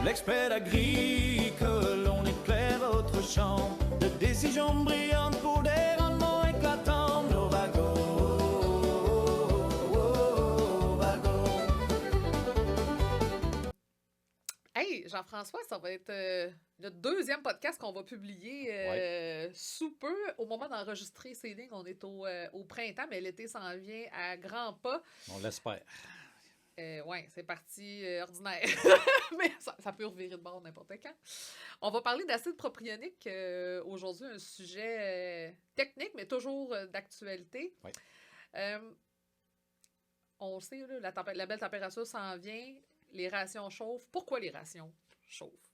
L'expert agricole, on éclaire votre champ de décisions brillantes pour des rendements éclatants. Novago, Hey, Jean-François, ça va être le deuxième podcast qu'on va publier sous peu. Au moment d'enregistrer ces lignes, on est au printemps, mais l'été s'en vient à grands pas. On l'espère. Oui, c'est parti ordinaire. Mais ça peut revirer de bord n'importe quand. On va parler d'acide propionique aujourd'hui, un sujet technique, mais toujours d'actualité. Oui. On sait, là, la belle température s'en vient. Les rations chauffent. Pourquoi les rations chauffent?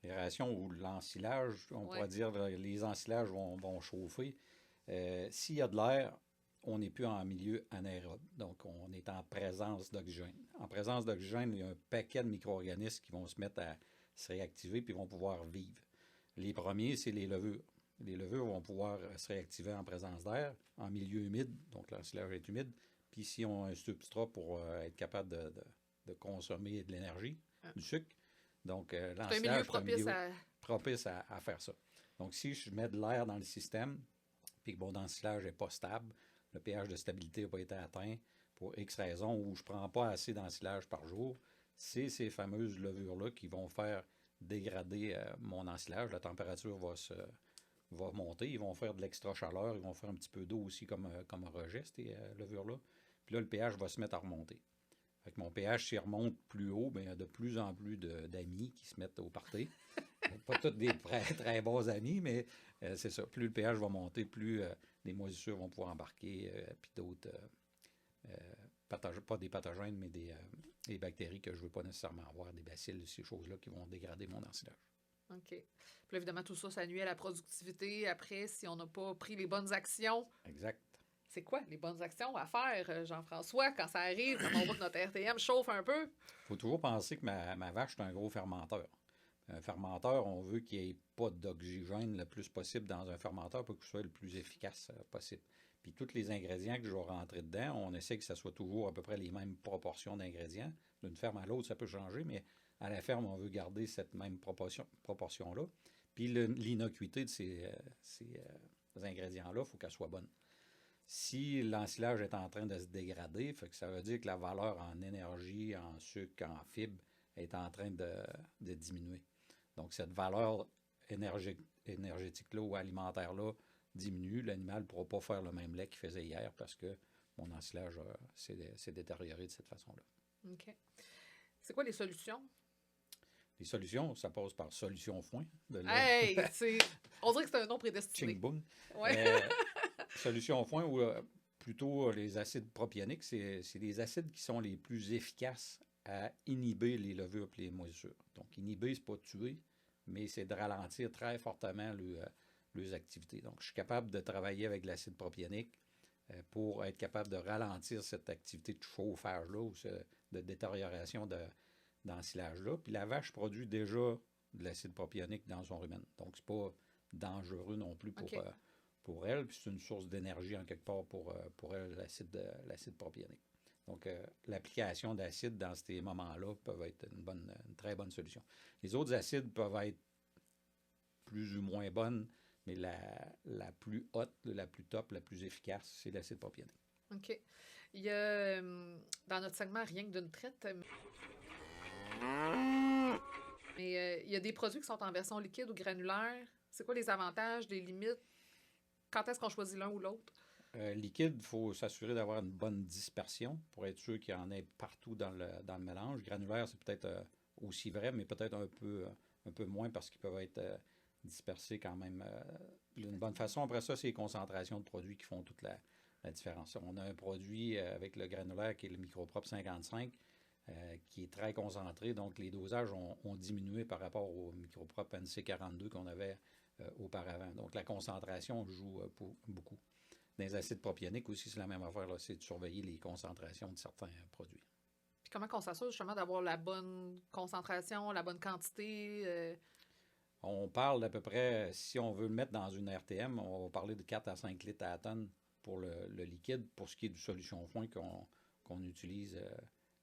Les rations ou l'ensilage, on pourrait dire les ensilages vont chauffer. S'il y a de l'air, on n'est plus en milieu anaérobe. Donc, on est en présence d'oxygène. En présence d'oxygène, il y a un paquet de micro-organismes qui vont se mettre à se réactiver puis vont pouvoir vivre. Les premiers, c'est les levures. Les levures vont pouvoir se réactiver en présence d'air, en milieu humide, donc l'ensilage est humide. Puis si on a un substrat pour être capable de consommer de l'énergie, du sucre. Donc, l'ensilage est un milieu propice à faire ça. Donc, si je mets de l'air dans le système, puis que mon ensilage n'est pas stable, le pH de stabilité n'a pas été atteint pour X raisons, ou je ne prends pas assez d'ensilage par jour, c'est ces fameuses levures-là qui vont faire dégrader mon ensilage. La température va monter, ils vont faire de l'extra chaleur, ils vont faire un petit peu d'eau aussi comme rejet, ces levures-là. Puis là, le pH va se mettre à remonter. Fait que mon pH, s'il remonte plus haut, bien, il y a de plus en plus d'amis qui se mettent au party. Pas tous des très bons amis, mais c'est ça. Plus le pH va monter, plus les moisissures vont pouvoir embarquer, puis d'autres, pas des pathogènes, mais des bactéries que je ne veux pas nécessairement avoir, des bacilles, ces choses-là qui vont dégrader mon ensilage. OK. Puis là, évidemment, tout ça nuit à la productivité après si on n'a pas pris les bonnes actions. Exact. C'est quoi les bonnes actions à faire, Jean-François, quand ça arrive, quand on voit que notre RTM chauffe un peu? Il faut toujours penser que ma vache, c'est un gros fermenteur. Un fermenteur, on veut qu'il n'y ait pas d'oxygène le plus possible dans un fermenteur pour qu'il soit le plus efficace possible. Puis tous les ingrédients que je vais rentrer dedans, on essaie que ça soit toujours à peu près les mêmes proportions d'ingrédients. D'une ferme à l'autre, ça peut changer, mais à la ferme, on veut garder cette même proportion-là. Puis l'innocuité de ces ingrédients-là, il faut qu'elle soit bonne. Si l'ensilage est en train de se dégrader, ça veut dire que la valeur en énergie, en sucre, en fibres est en train de diminuer. Donc, cette valeur énergétique-là ou alimentaire-là diminue. L'animal ne pourra pas faire le même lait qu'il faisait hier parce que mon ensilage s'est détérioré de cette façon-là. OK. C'est quoi les solutions? Les solutions, ça passe par solution foin. Hey! On dirait que c'est un nom prédestiné. Ching boom. Solution foin ou plutôt les acides propioniques, c'est les acides qui sont les plus efficaces à inhiber les levures et les moisissures. Donc, inhiber, ce n'est pas tuer, mais c'est de ralentir très fortement leurs activités. Donc, je suis capable de travailler avec l'acide propionique pour être capable de ralentir cette activité de chauffage-là ou de détérioration d'ensilage-là. Puis la vache produit déjà de l'acide propionique dans son rumen. Donc, ce n'est pas dangereux non plus pour elle. Puis c'est une source d'énergie en quelque part pour elle, l'acide propionique. Donc, l'application d'acide dans ces moments-là peut être une très bonne solution. Les autres acides peuvent être plus ou moins bonnes, mais la plus haute, la plus top, la plus efficace, c'est l'acide propionique. OK. Il y a, dans notre segment, rien que d'une traite, mais il y a des produits qui sont en version liquide ou granulaire. C'est quoi les avantages, les limites? Quand est-ce qu'on choisit l'un ou l'autre? Liquide, il faut s'assurer d'avoir une bonne dispersion pour être sûr qu'il y en ait partout dans le mélange. Granulaire, c'est peut-être aussi vrai, mais peut-être un peu moins parce qu'ils peuvent être dispersés quand même d'une bonne façon. Après ça, c'est les concentrations de produits qui font toute la différence. On a un produit avec le granulaire qui est le Microprop 55 qui est très concentré, donc les dosages ont diminué par rapport au Microprop NC42 qu'on avait auparavant. Donc la concentration joue beaucoup. Dans les acides propioniques aussi, c'est la même affaire, là, c'est de surveiller les concentrations de certains produits. Puis comment on s'assure justement d'avoir la bonne concentration, la bonne quantité? On parle d'à peu près, si on veut le mettre dans une RTM, on va parler de 4 à 5 litres à la tonne pour le liquide, pour ce qui est du solution foin qu'on utilise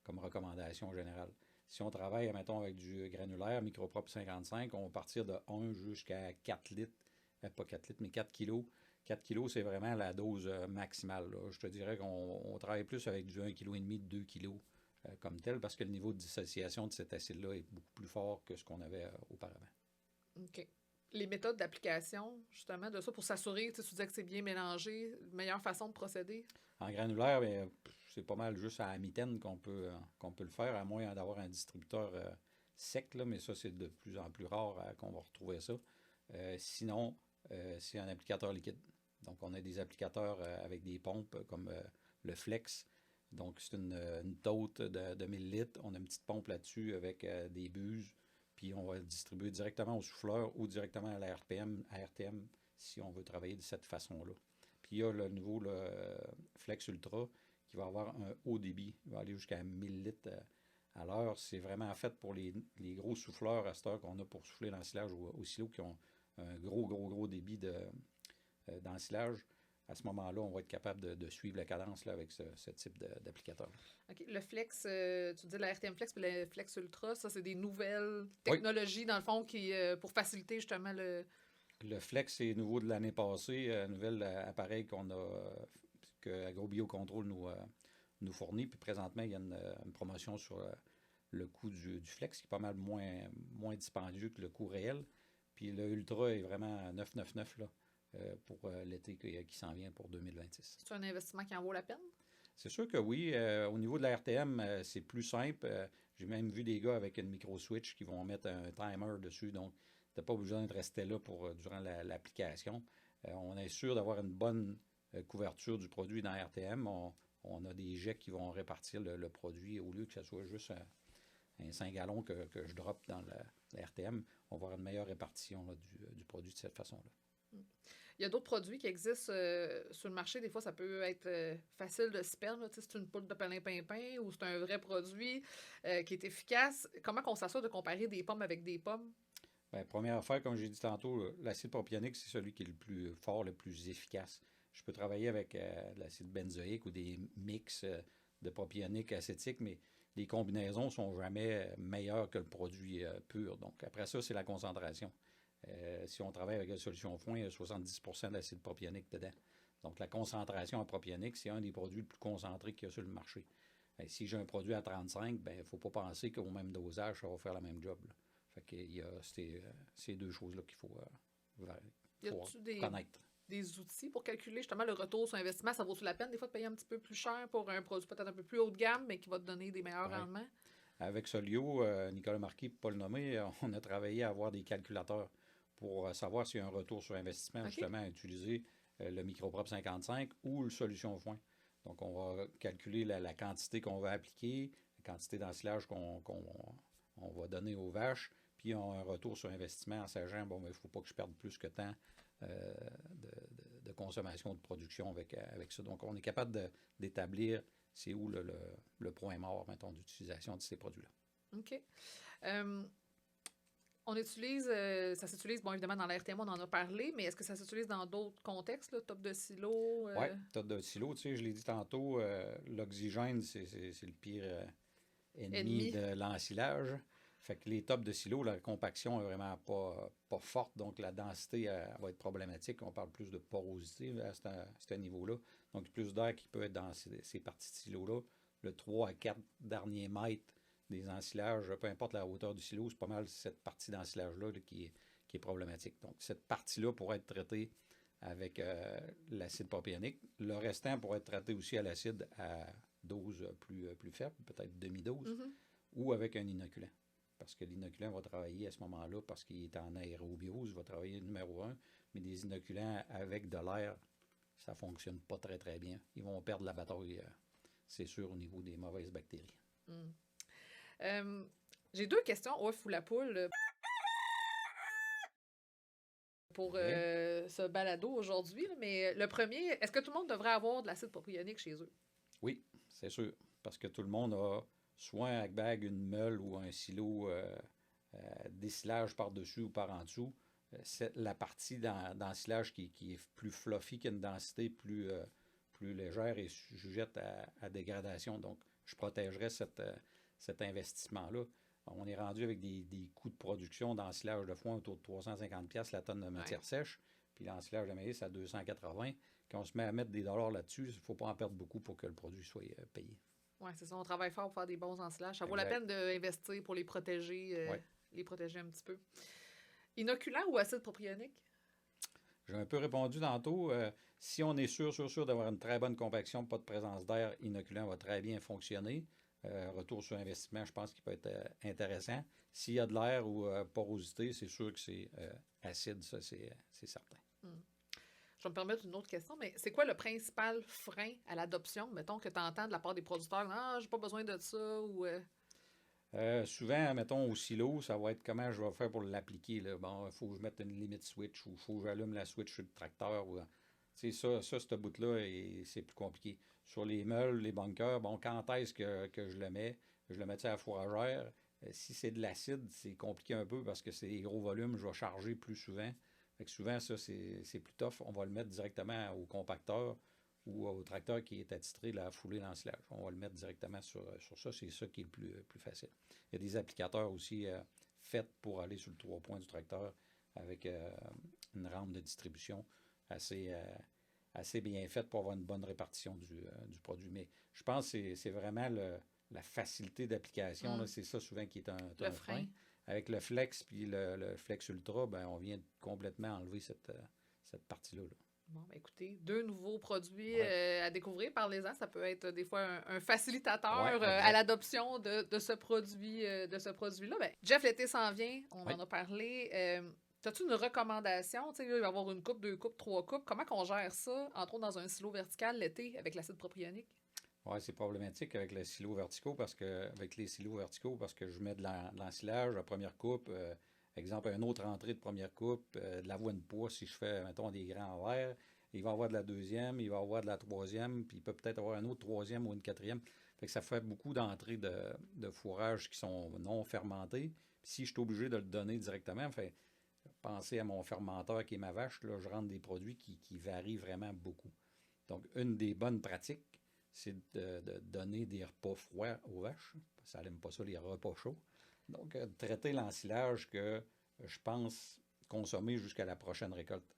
comme recommandation générale. Si on travaille, mettons, avec du granulaire, micropropre 55, on va partir de 1 jusqu'à 4 litres. Pas 4 litres, mais 4 kilos. 4 kilos, c'est vraiment la dose maximale, là. Je te dirais qu'on travaille plus avec du 1,5 kg, 2 kg comme tel, parce que le niveau de dissociation de cet acide-là est beaucoup plus fort que ce qu'on avait auparavant. OK. Les méthodes d'application, justement, de ça, pour s'assurer, tu disais que c'est bien mélangé, meilleure façon de procéder? En granulaire, bien, c'est pas mal juste à la mitaine qu'on peut le faire, à moins d'avoir un distributeur sec, là, mais ça, c'est de plus en plus rare qu'on va retrouver ça. Sinon, c'est un applicateur liquide. Donc, on a des applicateurs avec des pompes comme le Flex. Donc, c'est une tote de 1000 litres. On a une petite pompe là-dessus avec des buses. Puis, on va le distribuer directement au souffleur ou directement à la RTM si on veut travailler de cette façon-là. Puis, il y a le nouveau Flex Ultra qui va avoir un haut débit. Il va aller jusqu'à 1000 litres à l'heure. C'est vraiment fait pour les gros souffleurs à cette heure qu'on a pour souffler l'ensilage au silo qui ont un gros débit d'ensilage. À ce moment-là, on va être capable de suivre la cadence là, avec ce type d'applicateur. OK. Le Flex, tu dis la RTM Flex puis le Flex Ultra, ça, c'est des nouvelles technologies, dans le fond, qui pour faciliter justement le... Le Flex, c'est nouveau de l'année passée, un nouvel appareil que AgroBioControl nous fournit. Puis présentement, il y a une promotion sur le coût du Flex, qui est pas mal moins dispendieux que le coût réel. Puis le Ultra est vraiment à 999 là, pour l'été qui s'en vient pour 2026. C'est un investissement qui en vaut la peine? C'est sûr que oui. Au niveau de la RTM, c'est plus simple. J'ai même vu des gars avec une micro-switch qui vont mettre un timer dessus. Donc, tu n'as pas besoin de rester là durant l'application. On est sûr d'avoir une bonne couverture du produit dans la RTM. On a des jets qui vont répartir le produit au lieu que ce soit juste un 5 gallons que je drop dans la RTM. On va avoir une meilleure répartition là, du produit de cette façon-là. Il y a d'autres produits qui existent sur le marché. Des fois, ça peut être facile de se perdre. C'est une poudre de palin-pimpin ou c'est un vrai produit qui est efficace. Comment on s'assure de comparer des pommes avec des pommes? Bien, première affaire, comme j'ai dit tantôt, l'acide propionique, c'est celui qui est le plus fort, le plus efficace. Je peux travailler avec de l'acide benzoïque ou des mix de propionique acétique, mais les combinaisons ne sont jamais meilleures que le produit pur. Donc, après ça, c'est la concentration. Si on travaille avec une solution foin, il y a 70% d'acide propionique dedans. Donc, la concentration en propionique, c'est un des produits les plus concentrés qu'il y a sur le marché. Et si j'ai un produit à 35, il ne faut pas penser qu'au même dosage, ça va faire le même job, là. Fait qu'il y a ces deux choses-là qu'il faut connaître. Des outils pour calculer justement le retour sur investissement? Ça vaut-tu la peine des fois de payer un petit peu plus cher pour un produit peut-être un peu plus haut de gamme, mais qui va te donner des meilleurs rendements? Avec Solio, Nicolas Marquis, pour ne pas le nommer, on a travaillé à avoir des calculateurs pour savoir s'il y a un retour sur investissement, justement, à utiliser le micropropre 55 ou le solution foin. Donc, on va calculer la quantité qu'on va appliquer, la quantité d'ensilage qu'on va donner aux vaches, puis on a un retour sur investissement en sachant, bon, il ne faut pas que je perde plus que tant de consommation, de production avec ça. Donc, on est capable d'établir c'est où le point mort, mettons, d'utilisation de ces produits-là. OK. On utilise, ça s'utilise, bon, évidemment, dans la RTM, on en a parlé, mais est-ce que ça s'utilise dans d'autres contextes, là, top de silo? Oui, top de silo, tu sais, je l'ai dit tantôt, l'oxygène, c'est le pire ennemi de l'ensilage. Fait que les tops de silo, la compaction est vraiment pas forte, donc la densité va être problématique. On parle plus de porosité là, à ce niveau-là. Donc, plus d'air qui peut être dans ces parties de silo-là. Le 3 à 4 derniers mètres des ensilages, peu importe la hauteur du silo, c'est pas mal cette partie d'ensilage-là là, qui est problématique. Donc, cette partie-là pourrait être traitée avec l'acide propionique. Le restant pourrait être traité aussi à l'acide à dose plus faible, peut-être demi-dose, ou avec un inoculant. Parce que l'inoculant va travailler à ce moment-là, parce qu'il est en aérobiose, il va travailler numéro 1, mais des inoculants avec de l'air, ça ne fonctionne pas très, très bien. Ils vont perdre la bataille, c'est sûr, au niveau des mauvaises bactéries. J'ai deux questions, œuf ou la poule, pour ce balado aujourd'hui. Mais le premier, est-ce que tout le monde devrait avoir de l'acide propionique chez eux? Oui, c'est sûr, parce que tout le monde a soit un bag, une meule ou un silo d'essilage par-dessus ou par en dessous. C'est la partie d'ensilage qui est plus fluffy, qui a une densité plus légère et sujette à dégradation. Donc, je protégerais cet investissement-là. On est rendu avec des coûts de production d'ensilage de foin autour de 350$ la tonne de matière sèche, puis l'ensilage de maïs à 280$. Quand on se met à mettre des dollars là-dessus, il ne faut pas en perdre beaucoup pour que le produit soit payé. Oui, c'est ça. On travaille fort pour faire des bons ensilages. Ça vaut la peine d'investir pour les protéger un petit peu. Inoculant ou acide propionique? J'ai un peu répondu tantôt. Si on est sûr d'avoir une très bonne compaction, pas de présence d'air, inoculant va très bien fonctionner. Retour sur investissement, je pense qu'il peut être intéressant. S'il y a de l'air ou porosité, c'est sûr que c'est acide, ça, c'est certain. Je vais me permettre une autre question, mais c'est quoi le principal frein à l'adoption, mettons, que tu entends de la part des producteurs? Ah, j'ai pas besoin de ça, ou... Souvent, mettons, au silo, ça va être comment je vais faire pour l'appliquer. Là. Bon, il faut que je mette une limite switch ou il faut que j'allume la switch sur le tracteur. Ou, ce bout-là, c'est plus compliqué. Sur les meules, les bunkers, bon, quand est-ce que je le mets? Je le mets à la fourragère. Si c'est de l'acide, c'est compliqué un peu parce que c'est des gros volumes, je vais charger plus souvent. Fait que souvent, ça, c'est plus tough. On va le mettre directement au compacteur ou au tracteur qui est attitré à fouler l'ensilage. On va le mettre directement sur ça. C'est ça qui est le plus facile. Il y a des applicateurs aussi faits pour aller sur le 3 points du tracteur avec une rampe de distribution assez bien faite pour avoir une bonne répartition du produit. Mais je pense que c'est vraiment la facilité d'application. Là, c'est ça souvent qui est un frein. Avec le Flex puis le Flex Ultra, ben, on vient complètement enlever cette partie-là. Là. Bon, ben écoutez, 2 nouveaux produits à découvrir. Parlez-en, ça peut être des fois un facilitateur à l'adoption de ce produit-là. Ben, Jeff, l'été s'en vient, on en a parlé. As-tu une recommandation? Tu sais, il va y avoir une coupe, 2 coupes, 3 coupes. Comment on gère ça, entre autres dans un silo vertical l'été avec l'acide propionique? Oui, c'est problématique avec les silos verticaux parce que je mets de l'ensilage, la première coupe, exemple, une autre entrée de première coupe, de l'avoine de poids, si je fais, mettons, des grands verres, il va y avoir de la deuxième, il va y avoir de la troisième, puis il peut peut-être avoir un autre troisième ou une quatrième. Fait que ça fait beaucoup d'entrées de fourrage qui sont non fermentées. Puis si je suis obligé de le donner directement, fait penser à mon fermenteur qui est ma vache, là, je rentre des produits qui varient vraiment beaucoup. Donc, une des bonnes pratiques, c'est de donner des repas froids aux vaches. Ça n'aime pas ça, les repas chauds. Donc, traiter l'ensilage que je pense consommer jusqu'à la prochaine récolte.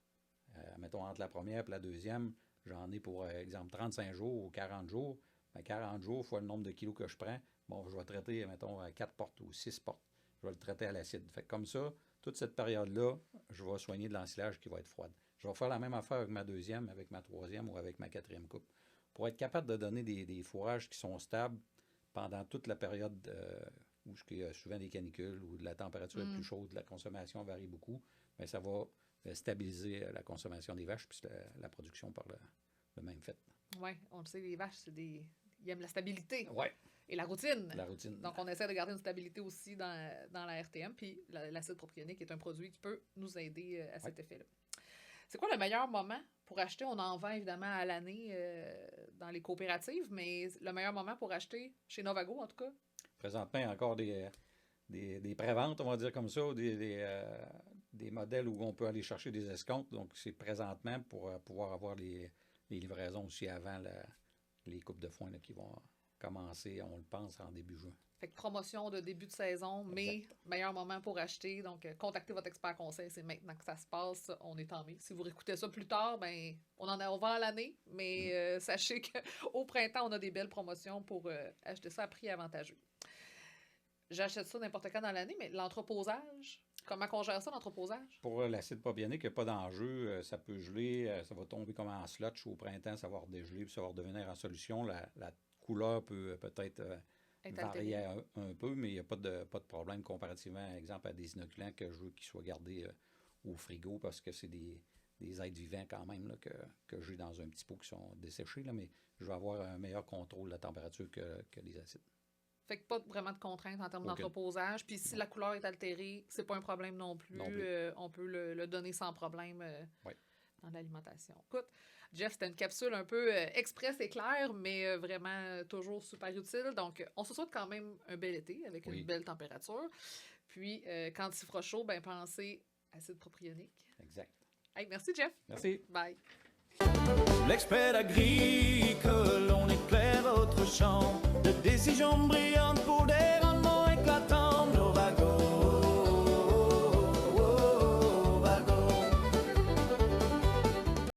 Mettons, entre la première et la deuxième, j'en ai pour exemple 35 jours ou 40 jours. Ben, 40 jours fois le nombre de kilos que je prends, bon, je vais traiter, mettons, 4 portes ou 6 portes. Je vais le traiter à l'acide. Fait que comme ça, toute cette période-là, je vais soigner de l'ensilage qui va être froide. Je vais faire la même affaire avec ma deuxième, avec ma troisième ou avec ma quatrième coupe. Pour être capable de donner des fourrages qui sont stables pendant toute la période où il y a souvent des canicules, où la température est plus chaude, la consommation varie beaucoup, bien, ça va stabiliser la consommation des vaches puis la production par le même fait. Oui, on le sait, les vaches, ils aiment la stabilité. Oui. Et la routine. La routine. Donc, on essaie de garder une stabilité aussi dans la RTM, puis l'acide propionique est un produit qui peut nous aider à cet effet-là. C'est quoi le meilleur moment pour acheter? On en vend évidemment à l'année dans les coopératives, mais le meilleur moment pour acheter, chez Novago en tout cas? Présentement, il y a encore des préventes, on va dire comme ça, des modèles où on peut aller chercher des escomptes. Donc, c'est présentement pour pouvoir avoir les livraisons aussi avant les coupes de foin là, qui vont commencer, on le pense, en début juin. Fait que promotion de début de saison, mais exact. Meilleur moment pour acheter. Donc, contactez votre expert conseil, c'est maintenant que ça se passe. On est en mai. Si vous réécoutez ça plus tard, ben on vend à l'année, mais sachez qu'au printemps, on a des belles promotions pour acheter ça à prix avantageux. J'achète ça n'importe quand dans l'année, mais l'entreposage, comment on gère ça, l'entreposage? Pour l'acide propionique, il n'y a pas d'enjeu. Ça peut geler, ça va tomber comme en slotch au printemps, ça va redégeler, puis ça va redevenir en solution. La couleur peut-être varier un peu, mais il n'y a pas de problème comparativement, exemple, à des inoculants que je veux qu'ils soient gardés au frigo parce que c'est des êtres vivants quand même là, que j'ai dans un petit pot qui sont desséchés, là, mais je vais avoir un meilleur contrôle de la température que les acides. Fait que pas vraiment de contraintes en termes d'entreposage. Puis si la couleur est altérée, c'est pas un problème non plus. On peut le donner sans problème dans l'alimentation. Écoute, Jeff, c'était une capsule un peu express et claire, mais vraiment toujours super utile. Donc, on se souhaite quand même un bel été avec une belle température. Puis, quand il fera chaud, ben pensez acide propionique. Exact. Hey, merci, Jeff. Merci. Bye. L'expert agricole, on éclaire votre champ de décisions brillantes pour des rendements éclatants.